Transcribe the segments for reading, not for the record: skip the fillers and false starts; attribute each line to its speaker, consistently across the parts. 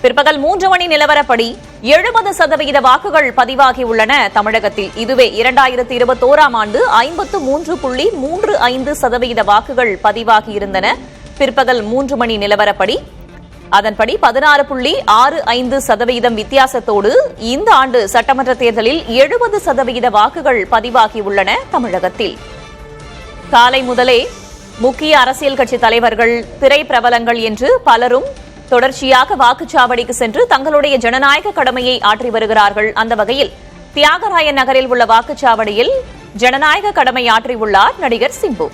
Speaker 1: பிற்பகல் 3 மணி நிலவரப்படி 70% வாக்குகள் பதிவாகியுள்ளன தமிழகத்தில். இதுவே 2021ஆம் ஆண்டு 53.35% வாக்குகள் பதிவாகியிருந்தன பிற்பகல் 3 மணி நிலவரப்படி. அதன்படி 16.65% வித்தியாசத்தோடு இந்த ஆண்டு சட்டமன்ற தேர்தலில் 70% வாக்குகள் பதிவாகியுள்ளன தமிழகத்தில். காலை முதலே முக்கிய அரசியல் கட்சித் தலைவர்கள், திரைப்பிரபலங்கள் என்று பலரும் தொடர்ச்சியாக வாக்குச்சாவடிக்கு சென்று தங்களுடைய ஜனநாயக கடமையை ஆற்றி வருகிறார்கள். அந்த வகையில் தியாகராய நகரில் உள்ள வாக்குச்சாவடியில் ஜனநாயக கடமை ஆற்றியுள்ளார் நடிகர் சிம்பு.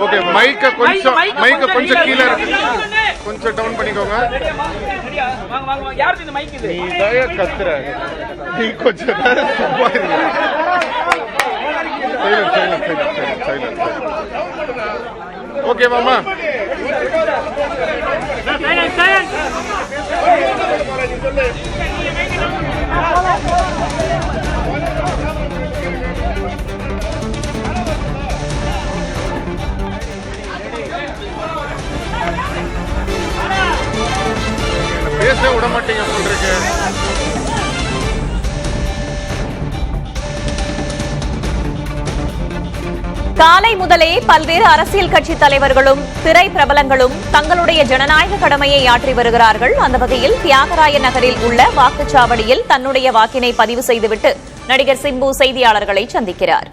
Speaker 2: ஓகே, மைக்க கொஞ்சம் கீழ கொஞ்சம் டவுன் பண்ணிக்கோங்க.
Speaker 3: யாருக்கு இந்த மைக் இது?
Speaker 2: நீ தய கத்துற, நீ கொஞ்சம் நேரம் சும்மா இருங்க. சைலன்ட். ஓகே மாமா. பேச விட மாட்டீங்க சொல்றீங்க.
Speaker 1: காலை முதலே பல்வேறு அரசியல் கட்சித் தலைவர்களும் திரை பிரபலங்களும் தங்களுடைய ஜனநாயக கடமையை ஆற்றி வருகிறார்கள். அந்த வகையில் தியாகராய நகரில் உள்ள வாக்குச்சாவடியில் தன்னுடைய வாக்கினை பதிவு செய்துவிட்டு நடிகர் சிம்பு செய்தியாளர்களை சந்திக்கிறார்.